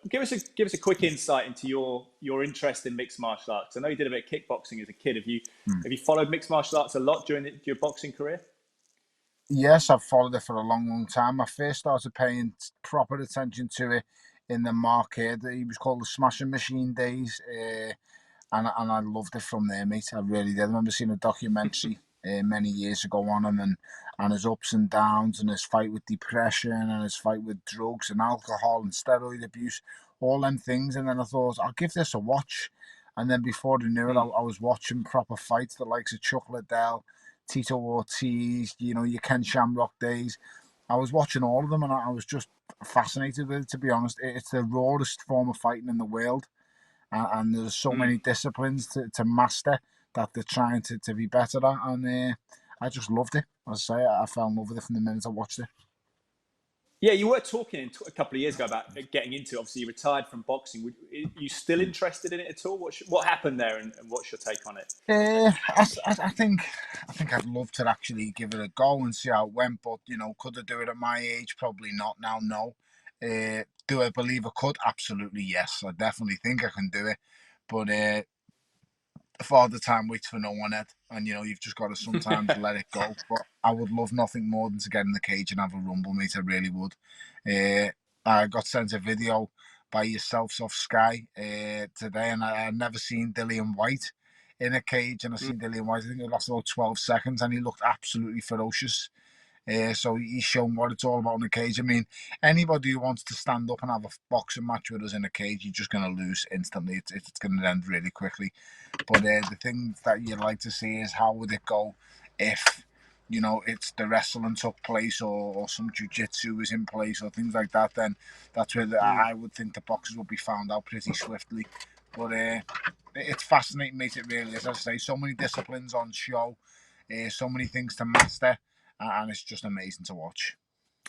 give us a quick insight into your interest in mixed martial arts. I know you did a bit of kickboxing as a kid. Have you followed mixed martial arts a lot during your boxing career? Yes, I've followed it for a long, long time. I first started paying proper attention to it in the market. It was called the Smashing Machine days, and I loved it from there, mate. I really did. I remember seeing a documentary many years ago on him, and his ups and downs, and his fight with depression, and his fight with drugs and alcohol and steroid abuse, all them things. And then I thought, I'll give this a watch. And then before I knew it, I was watching proper fights, the likes of Chuck Liddell, Tito Ortiz, your Ken Shamrock days. I was watching all of them, and I was just fascinated with it, to be honest. It's the rawest form of fighting in the world, and there's so many disciplines to master that they're trying to be better at, and I just loved it. As I say, I fell in love with it from the minute I watched it. Yeah, you were talking a couple of years ago about getting into it. Obviously, you retired from boxing. Are you still interested in it at all? What happened there, and what's your take on it? I think I'd love to actually give it a go and see how it went, but could I do it at my age? Probably not now. No. Do I believe I could? Absolutely yes. I definitely think I can do it, but Father Time waits for no one, Ed, and you've just got to sometimes let it go. But I would love nothing more than to get in the cage and have a rumble, mate. I really would. I got sent a video by yourselves off Sky today, and I had never seen Dillian Whyte in a cage, and I seen Dillian Whyte. I think it lasted about 12 seconds, and he looked absolutely ferocious. So he's shown what it's all about in the cage. I mean, anybody who wants to stand up and have a boxing match with us in a cage, you're just going to lose instantly. It's going to end really quickly. But the thing that you'd like to see is how would it go if, it's the wrestling took place or some jiu-jitsu was in place or things like that. Then that's where I would think the boxers would be found out pretty swiftly. But it's fascinating, mate. It really is. As I say, so many disciplines on show, so many things to master, and it's just amazing to watch.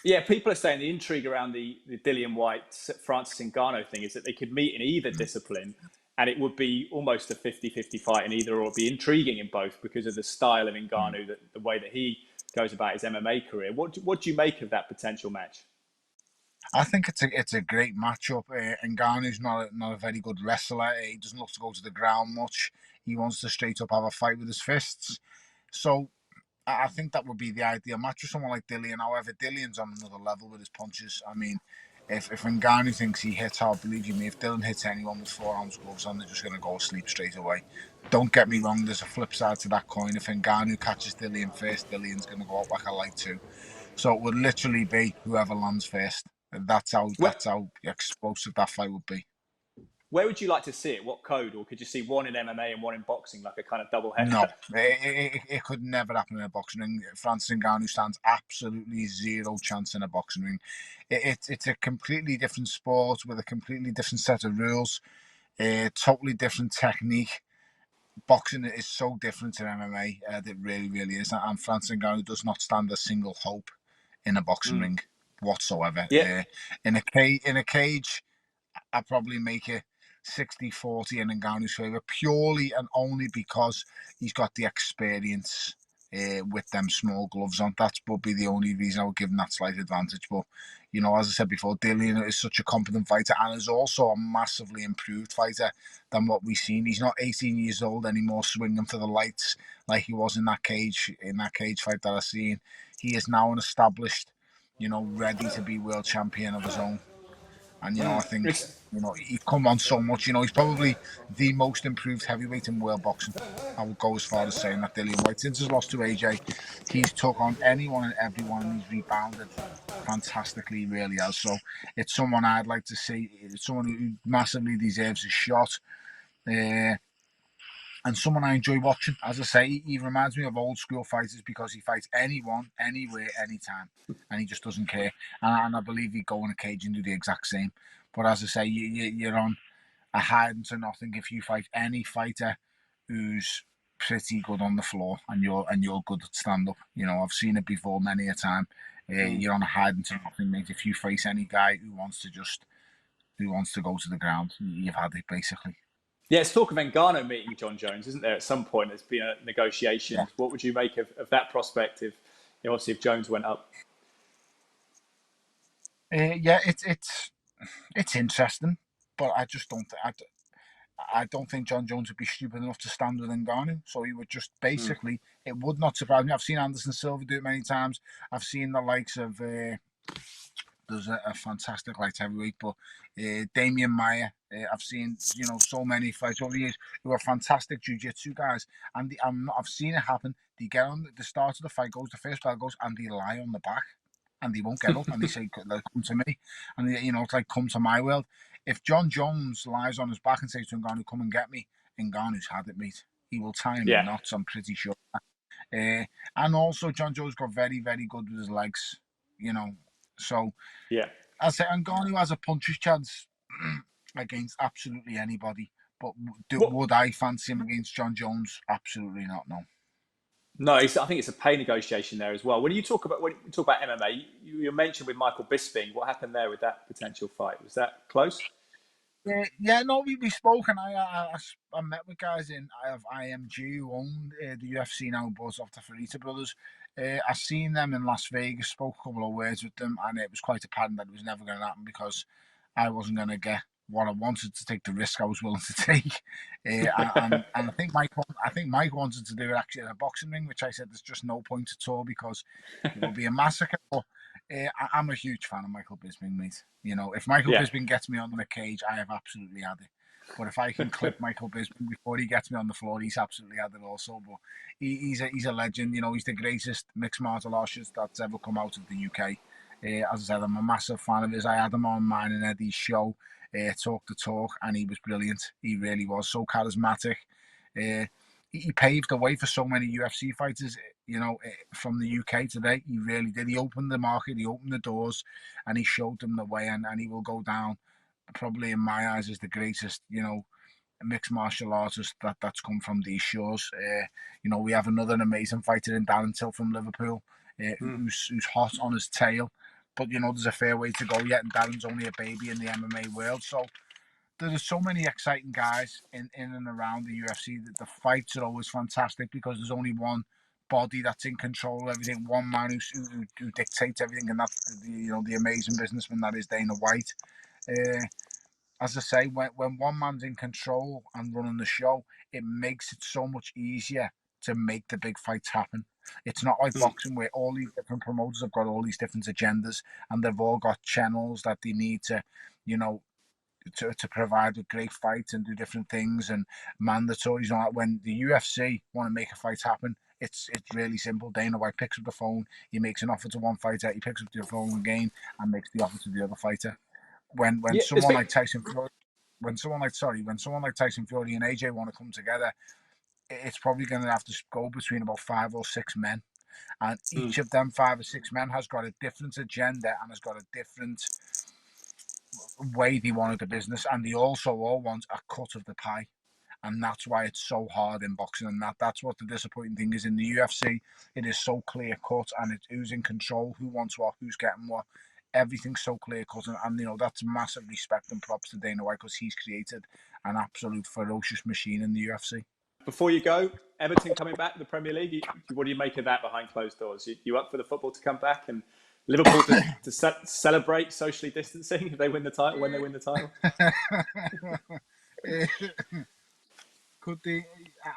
Yeah, people are saying the intrigue around the Dillian Whyte Francis Ngannou thing is that they could meet in either discipline, and it would be almost a 50-50 fight in either, or it'd be intriguing in both because of the style of Ngannou, the way that he goes about his MMA career. What do you make of that potential match? I think it's a great matchup. Ngannou's not a very good wrestler. He doesn't love to go to the ground much. He wants to straight up have a fight with his fists. So I think that would be the ideal match with someone like Dillian. However, Dillian's on another level with his punches. I mean, if Ngannou thinks he hits hard, believe you me, if Dillian hits anyone with 4 ounce gloves on, they're just going to go asleep straight away. Don't get me wrong, there's a flip side to that coin. If Ngannou catches Dillian first, Dillian's going to go out like a light too. So it would literally be whoever lands first. And Where, that's how explosive that fight would be. where would you like to see it? What code? Or could you see one in MMA and one in boxing, like a kind of double header? No, it could never happen in a boxing ring. Francis Ngannou stands absolutely zero chance in a boxing ring. It's a completely different sport with a completely different set of rules, a totally different technique. Boxing is so different to MMA. It really, really is. And Francis Ngannou does not stand a single hope in a boxing ring whatsoever. Yeah. In a cage, I probably make it 60-40 in Ngannou's favour, purely and only because he's got the experience with them small gloves on. That would be the only reason I would give him that slight advantage. But, as I said before, Dillian is such a competent fighter and is also a massively improved fighter than what we've seen. He's not 18 years old anymore, swinging for the lights like he was in that cage fight that I've seen. He is now an established, ready to be world champion of his own. And, I think, It's, he's come on so much. He's probably the most improved heavyweight in world boxing. I would go as far as saying that Dillian Whyte, since his loss to AJ, he's took on anyone and everyone, and he's rebounded fantastically, he really has. So it's someone I'd like to see. It's someone who massively deserves a shot. And someone I enjoy watching. As I say, he reminds me of old school fighters because he fights anyone, anywhere, anytime, and he just doesn't care. And I believe he'd go in a cage and do the exact same. But as I say, you're on a hiding to nothing if you fight any fighter who's pretty good on the floor and you're good at stand up. I've seen it before many a time. You're on a hiding to nothing, mate. If you face any guy who wants to go to the ground, you've had it basically. yeah, it's talk of Ngannou meeting John Jones, isn't there? At some point, there's been a negotiations. Yeah. What would you make of that prospect obviously if Jones went up? Yeah, it's interesting. but I just don't. I don't think John Jones would be stupid enough to stand with Ngannou. So he would just Mm. basically, it would not surprise me. I've seen Anderson Silva do it many times. I've seen the likes of, there's a fantastic light heavyweight, but Damian Maia. I've seen, so many fights over the years who are fantastic jiu-jitsu guys. And I've seen it happen. They get on the start of the fight goes, the first bell goes, and they lie on the back. And they won't get up, and they say, "Come to me," and it's like, "Come to my world." If John Jones lies on his back and says to Ngannou, "Come and get me," Ngannou's had it, mate. He will tie him in Yeah, knots. I'm pretty sure. And also, John Jones got very, very good with his legs. You know, so yeah. I say Ngannou has a puncher's chance against absolutely anybody. But What? would I fancy him against John Jones? Absolutely not. No. No, I think it's a pay negotiation there as well. When you talk about MMA, you mentioned with Michael Bisping, what happened there with that potential fight? Was that close? Yeah, no, we spoke, and I met with guys of IMG who own the UFC now, bought off the Ferrita brothers. I seen them in Las Vegas, spoke a couple of words with them, and it was quite apparent that it was never going to happen because I wasn't going to get what I wanted to take the risk I was willing to take. And I think Mike wanted to do it actually in a boxing ring, which I said there's just no point at all because it will be a massacre. But I'm a huge fan of Michael Bisping, mate. If Michael Yeah. Bisping gets me on the cage, I have absolutely had it. But if I can clip Michael Bisping before he gets me on the floor, he's absolutely had it also. But he's a legend. He's the greatest mixed martial artist that's ever come out of the UK. As I said, I'm a massive fan of his. I had him on mine and Eddie's show, Talk the Talk, and he was brilliant. He really was so charismatic. Uh, he paved the way for so many UFC fighters, from the UK today. He really did. He opened the market, he opened the doors, and he showed them the way. And he will go down, probably in my eyes, as the greatest, mixed martial artist that's come from these shores. We have another amazing fighter in Darren Till from Liverpool, Mm. who's hot on his tail. But there's a fair way to go yet, and Darren's only a baby in the MMA world. So there's so many exciting guys in and around the UFC that the fights are always fantastic because there's only one body that's in control of everything, one man who dictates everything, and that's the amazing businessman that is Dana White. Uh, as I say, when one man's in control and running the show, it makes it so much easier to make the big fights happen. It's not like Mm. boxing where all these different promoters have got all these different agendas and they've all got channels that they need to, you know, to provide with great fights and do different things and mandatories. When the UFC want to make a fight happen, it's really simple. Dana White picks up the phone, he makes an offer to one fighter, he picks up the phone again and makes the offer to the other fighter. When Yeah, someone like Tyson Fury, when someone like Tyson Fury and AJ want to come together, it's probably going to have to go between about 5 or 6 men, and Mm. each of them 5 or 6 men has got a different agenda and has got a different way they wanted the business, and they also all want a cut of the pie. And that's why it's so hard in boxing, and that's what the disappointing thing is. In the UFC, it is so clear cut, and it's who's in control, who wants what, who's getting what. Everything's so clear cut, and that's massive respect and props to Dana White because he's created an absolute ferocious machine in the UFC. Before you go, Everton coming back to the Premier League. What do you make of that behind closed doors? You up for the football to come back and Liverpool to celebrate socially distancing if they win the title when they win the title? Could they?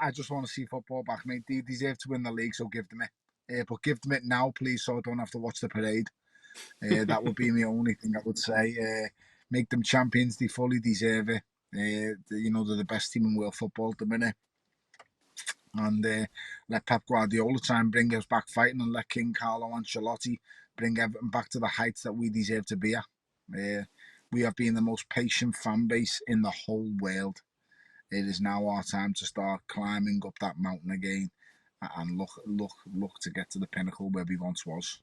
I just want to see football back, mate. They deserve to win the league, so give them it. But give them it now, please, so I don't have to watch the parade. That would be my only thing I would say. Make them champions. They fully deserve it. They're the best team in world football at the minute. And let Pep Guardiola try and bring us back fighting and let King Carlo Ancelotti bring Everton back to the heights that we deserve to be at. We have been the most patient fan base in the whole world. It is now our time to start climbing up that mountain again and look to get to the pinnacle where we once was.